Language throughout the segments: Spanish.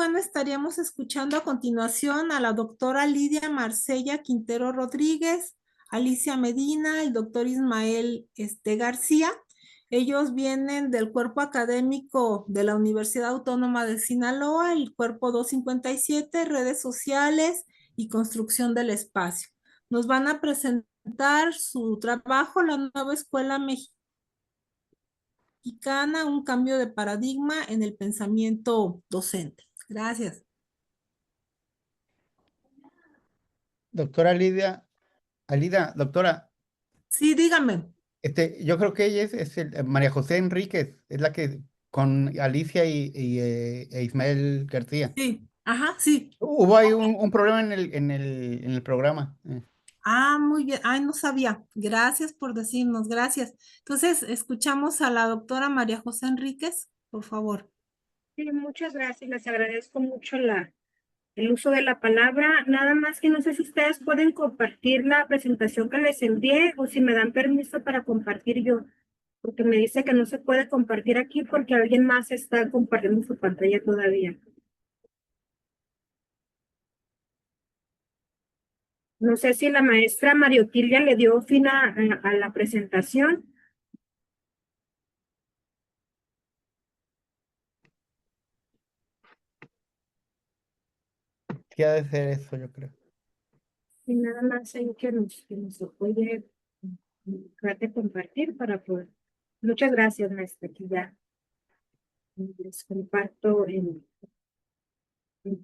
bueno, estaríamos escuchando a continuación a la doctora Lidia Marcella Quintero Rodríguez, Alicia Medina, el doctor Ismael García. Ellos vienen del cuerpo académico de la Universidad Autónoma de Sinaloa, el cuerpo 257, redes sociales y construcción del espacio. Nos van a presentar su trabajo, la nueva escuela mexicana, un cambio de paradigma en el pensamiento docente. Gracias. Doctora Lidia, Alida, doctora, Sí, dígame. yo creo que ella María José Enríquez, es la que con Alicia e Ismael García. Sí, ajá, sí. Hubo ahí un problema en el programa. Ah, muy bien. Ay, no sabía. Gracias por decirnos, gracias. Entonces, escuchamos a la doctora María José Enríquez, por favor. Sí, muchas gracias. Les agradezco mucho el uso de la palabra. Nada más que no sé si ustedes pueden compartir la presentación que les envié o si me dan permiso para compartir yo, porque me dice que no se puede compartir aquí porque alguien más está compartiendo su pantalla todavía. No sé si la maestra Mariotilia le dio fin a la presentación. ¿Qué ha de ser eso, yo creo? Y nada más hay que nos puede tratar de compartir para poder. Muchas gracias, maestra, que ya les comparto en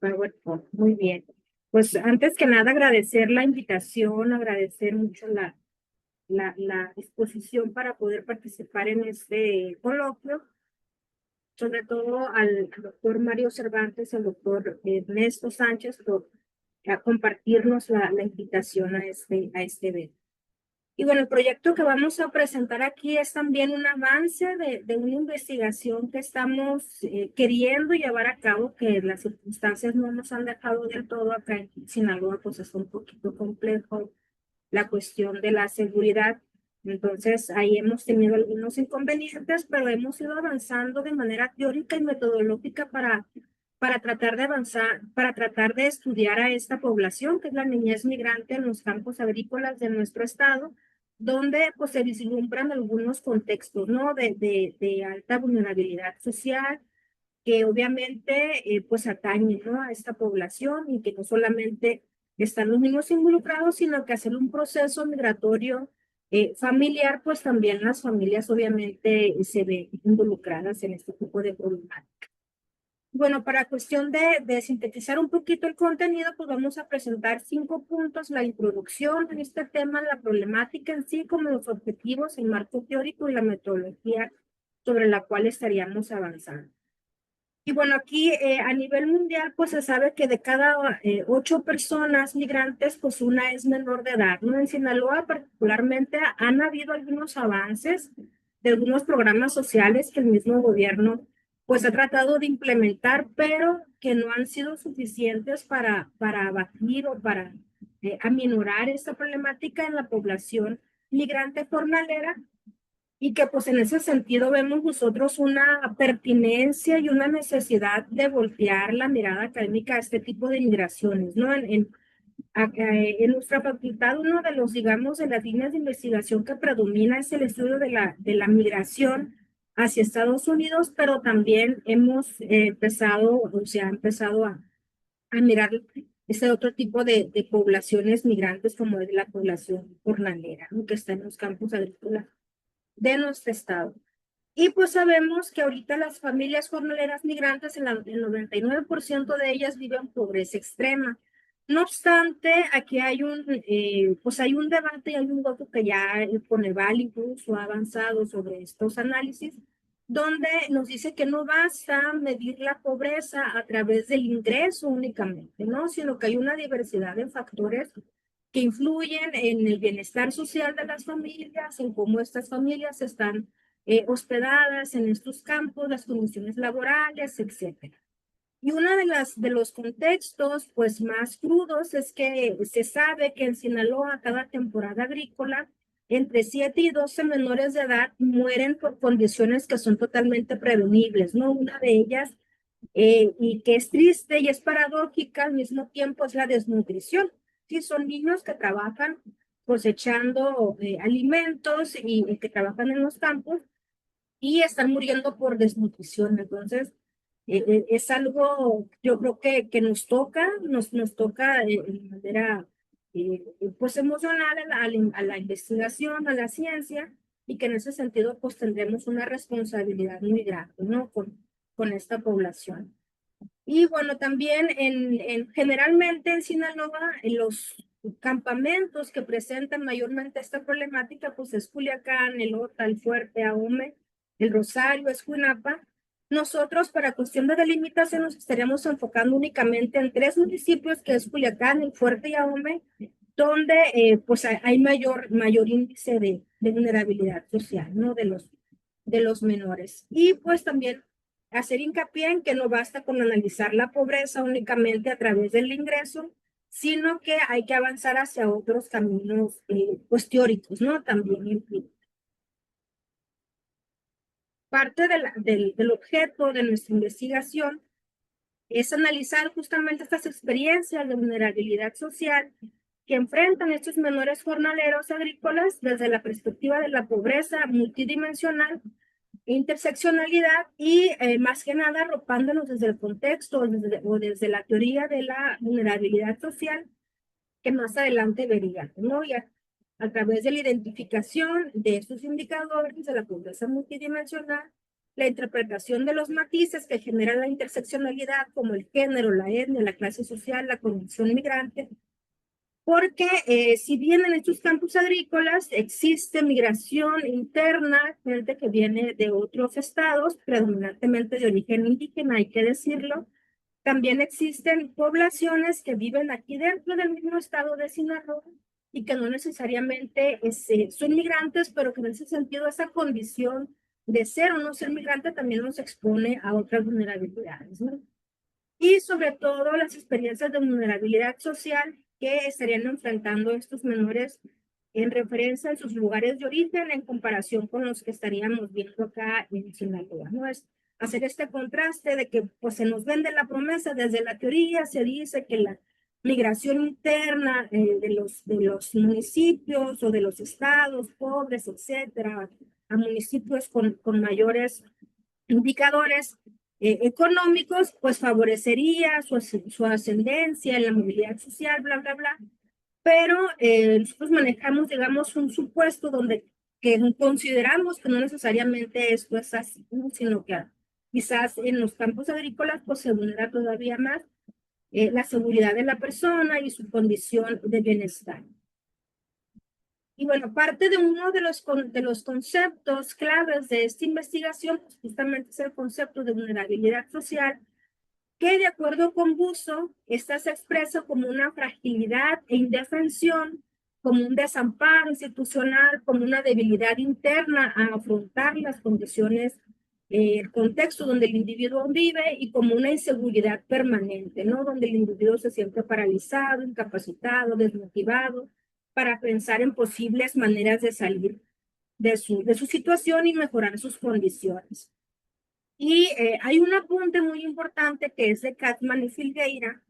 PowerPoint. Muy bien. Pues antes que nada agradecer la invitación, agradecer mucho la disposición para poder participar en este coloquio, sobre todo al doctor Mario Cervantes, al doctor Ernesto Sánchez, por compartirnos la invitación a este evento. Y bueno, el proyecto que vamos a presentar aquí es también un avance de una investigación que estamos queriendo llevar a cabo, que las circunstancias no nos han dejado del todo acá en Sinaloa, pues es un poquito complejo la cuestión de la seguridad. Entonces, ahí hemos tenido algunos inconvenientes, pero hemos ido avanzando de manera teórica y metodológica para tratar de avanzar, para tratar de estudiar a esta población, que es la niñez migrante en los campos agrícolas de nuestro estado, donde pues se vislumbran algunos contextos, ¿no? De alta vulnerabilidad social, que obviamente pues atañen, ¿no? A esta población y que no solamente están los niños involucrados, sino que hacer un proceso migratorio familiar, pues también las familias obviamente se ven involucradas en este tipo de problemática. Bueno, para cuestión de sintetizar un poquito el contenido, pues vamos a presentar 5 puntos: la introducción en este tema, la problemática en sí, como los objetivos, el marco teórico y la metodología sobre la cual estaríamos avanzando. Y bueno, aquí a nivel mundial, pues se sabe que de cada 8 personas migrantes, pues una es menor de edad, ¿no? En Sinaloa particularmente han habido algunos avances de algunos programas sociales que el mismo gobierno pues ha tratado de implementar, pero que no han sido suficientes para abatir o para aminorar esta problemática en la población migrante jornalera, y que pues en ese sentido vemos nosotros una pertinencia y una necesidad de voltear la mirada académica a este tipo de migraciones, ¿no? En nuestra facultad, uno de los, digamos, de las líneas de investigación que predomina es el estudio de la migración hacia Estados Unidos, pero también hemos empezado, o se ha empezado a mirar ese otro tipo de poblaciones migrantes, como es la población jornalera, ¿no? Que está en los campos agrícolas de nuestro estado. Y pues sabemos que ahorita las familias jornaleras migrantes, el 99% de ellas viven pobreza extrema. No obstante, aquí hay pues hay un debate y hay un voto que ya el Coneval incluso ha avanzado sobre estos análisis, donde nos dice que no basta medir la pobreza a través del ingreso únicamente, ¿no? Sino que hay una diversidad de factores que influyen en el bienestar social de las familias, en cómo estas familias están hospedadas en estos campos, las condiciones laborales, etcétera. Y uno de los contextos pues más crudos es que se sabe que en Sinaloa cada temporada agrícola entre 7 y 12 menores de edad mueren por condiciones que son totalmente prevenibles, ¿no? Una de ellas y que es triste y es paradójica, al mismo tiempo es la desnutrición. Sí, son niños que trabajan cosechando alimentos y que trabajan en los campos y están muriendo por desnutrición. Entonces, es algo, yo creo que nos toca de manera pues emocional a la investigación, a la ciencia, y que en ese sentido pues tendremos una responsabilidad muy grande, ¿no? Con esta población. Y bueno, también generalmente en Sinaloa, en los campamentos que presentan mayormente esta problemática, pues es Culiacán, Elota, El Fuerte, Ahome, El Rosario, Escuinapa. Nosotros, para cuestión de delimitación, nos estaríamos enfocando únicamente en 3 municipios, que es Culiacán, El Fuerte y Ahome, donde pues hay mayor índice de vulnerabilidad social, ¿no? De los menores. Y pues también hacer hincapié en que no basta con analizar la pobreza únicamente a través del ingreso, sino que hay que avanzar hacia otros caminos pues teóricos, ¿no? También implica. Parte del objeto de nuestra investigación es analizar justamente estas experiencias de vulnerabilidad social que enfrentan estos menores jornaleros agrícolas desde la perspectiva de la pobreza multidimensional, interseccionalidad y más que nada arropándonos desde el contexto o desde la teoría de la vulnerabilidad social que más adelante vería, ¿no? Ya a través de la identificación de estos indicadores de la pobreza multidimensional, la interpretación de los matices que generan la interseccionalidad, como el género, la etnia, la clase social, la condición migrante, porque si bien en estos campos agrícolas existe migración interna, gente que viene de otros estados, predominantemente de origen indígena, hay que decirlo, también existen poblaciones que viven aquí dentro del mismo estado de Sinaloa y que no necesariamente son migrantes, pero que en ese sentido esa condición de ser o no ser migrante también nos expone a otras vulnerabilidades, ¿no? Y sobre todo las experiencias de vulnerabilidad social que estarían enfrentando estos menores en referencia a sus lugares de origen en comparación con los que estaríamos viendo acá en Sinaloa, ¿no? Es hacer este contraste de que pues se nos vende la promesa desde la teoría, se dice que la migración interna de los municipios o de los estados pobres, etcétera, a municipios con mayores indicadores económicos, pues favorecería su ascendencia en la movilidad social, bla, bla, bla. Pero nosotros manejamos, digamos, un supuesto donde que consideramos que no necesariamente esto es así, ¿no? Sino que quizás en los campos agrícolas pues se vulnera todavía más la seguridad de la persona y su condición de bienestar. Y bueno, parte de uno de los conceptos claves de esta investigación, pues justamente es el concepto de vulnerabilidad social, que de acuerdo con Buso, esta se expresa como una fragilidad e indefensión, como un desamparo institucional, como una debilidad interna a afrontar las condiciones, el contexto donde el individuo vive y como una inseguridad permanente, ¿no? Donde el individuo se siente paralizado, incapacitado, desmotivado para pensar en posibles maneras de salir de su situación y mejorar sus condiciones. Y hay un apunte muy importante que es de Katman y Filgueira,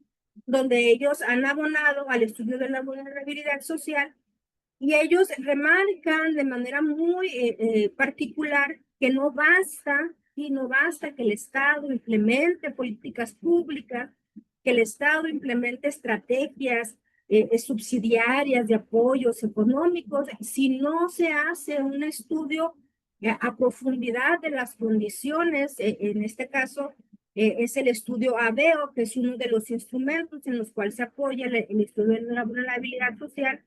donde ellos han abonado al estudio de la vulnerabilidad social y ellos remarcan de manera muy particular que no basta y no basta que el Estado implemente políticas públicas, que el Estado implemente estrategias subsidiarias de apoyos económicos, si no se hace un estudio a profundidad de las condiciones, en este caso es el estudio ABEO, que es uno de los instrumentos en los cuales se apoya el estudio de la vulnerabilidad social.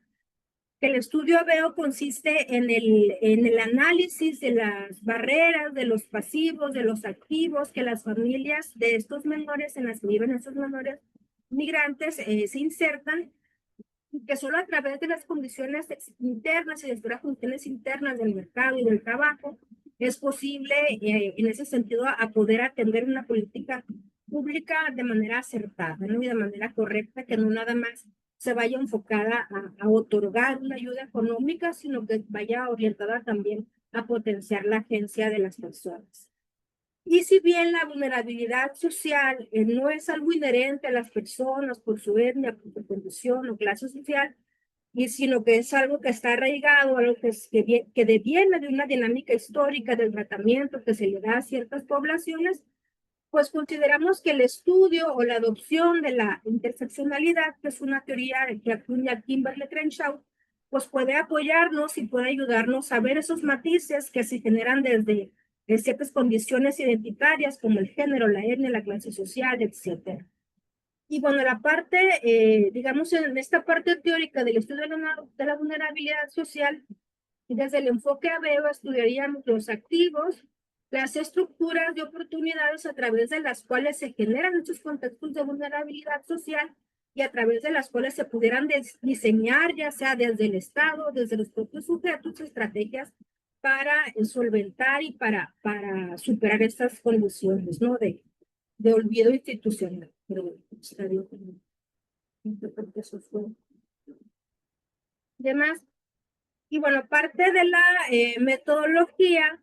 El estudio ABEO consiste en el análisis de las barreras, de los pasivos, de los activos que las familias de estos menores, en las que viven estos menores migrantes, se insertan, y que solo a través de las condiciones internas y de las condiciones internas del mercado y del trabajo es posible, en ese sentido, a poder atender una política pública de manera acertada, ¿no? Y de manera correcta, que no nada más se vaya enfocada a otorgar una ayuda económica, sino que vaya orientada también a potenciar la agencia de las personas. Y si bien la vulnerabilidad social no es algo inherente a las personas por su etnia, por su condición o clase social, y sino que es algo que está arraigado, algo que deviene de una dinámica histórica del tratamiento que se le da a ciertas poblaciones, pues consideramos que el estudio o la adopción de la interseccionalidad, que es una teoría que acuña Kimberly Crenshaw, pues puede apoyarnos y puede ayudarnos a ver esos matices que se generan desde ciertas condiciones identitarias como el género, la etnia, la clase social, etc. Y bueno, la parte, digamos, en esta parte teórica del estudio de la vulnerabilidad social, desde el enfoque ABEO estudiaríamos los activos, las estructuras de oportunidades a través de las cuales se generan estos contextos de vulnerabilidad social y a través de las cuales se pudieran diseñar, ya sea desde el Estado, desde los propios sujetos, estrategias para solventar y para superar estas condiciones, ¿no? De olvido institucional. Pero estaría como, eso fue. Demás. Y bueno, parte de la metodología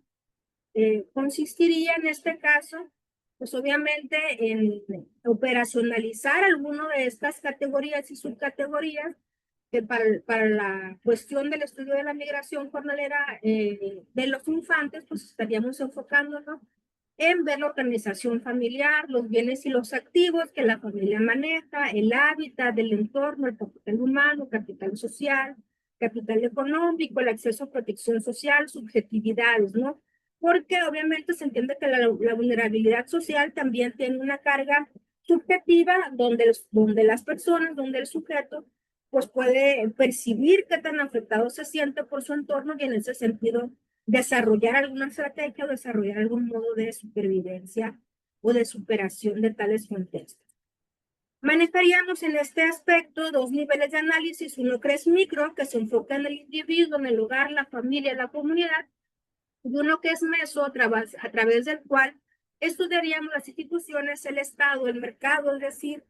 consistiría en este caso, pues obviamente en operacionalizar alguno de estas categorías y subcategorías que para la cuestión del estudio de la migración jornalera de los infantes, pues estaríamos enfocándonos en ver la organización familiar, los bienes y los activos que la familia maneja, el hábitat del entorno, el capital humano, capital social, capital económico, el acceso a protección social, subjetividades, ¿no? Porque obviamente se entiende que la vulnerabilidad social también tiene una carga subjetiva donde las personas, donde el sujeto, pues puede percibir qué tan afectado se siente por su entorno y en ese sentido desarrollar alguna estrategia o desarrollar algún modo de supervivencia o de superación de tales contextos. Manejaríamos en este aspecto dos niveles de análisis, uno que es micro, que se enfoca en el individuo, en el hogar, la familia, la comunidad, y uno que es meso, a través del cual estudiaríamos las instituciones, el Estado, el mercado, es decir,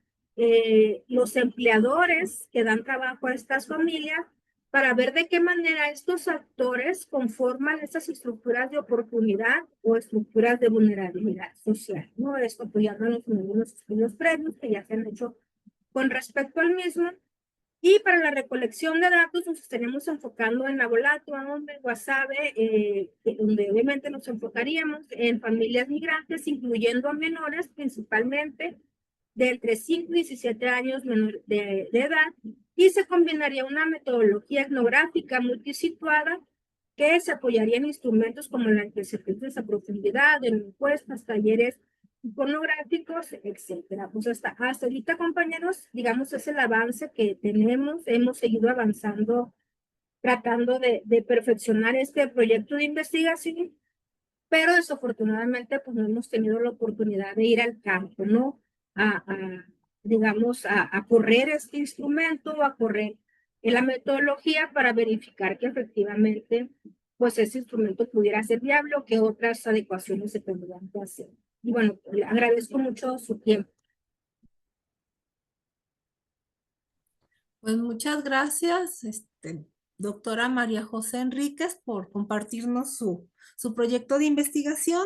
los empleadores que dan trabajo a estas familias, para ver de qué manera estos actores conforman estas estructuras de oportunidad o estructuras de vulnerabilidad social, ¿no? Esto apoyándonos en algunos estudios previos que ya se han hecho con respecto al mismo. Y para la recolección de datos nos estaremos enfocando en Abolato, Aombe, Guasave, donde obviamente nos enfocaríamos en familias migrantes, incluyendo a menores principalmente de entre 5 y 17 años de edad, y se combinaría una metodología etnográfica multisituada que se apoyaría en instrumentos como la intercepción a profundidad, en encuestas, talleres iconográficos, etcétera. Pues hasta ahorita, compañeros, digamos, es el avance que tenemos. Hemos seguido avanzando, tratando de perfeccionar este proyecto de investigación, pero desafortunadamente, pues no hemos tenido la oportunidad de ir al campo, ¿no? Digamos, a correr este instrumento o a correr en la metodología para verificar que efectivamente, pues ese instrumento pudiera ser viable o que otras adecuaciones se tendrían que hacer. Y bueno, le agradezco mucho su tiempo. Pues muchas gracias, doctora María José Enríquez, por compartirnos su proyecto de investigación.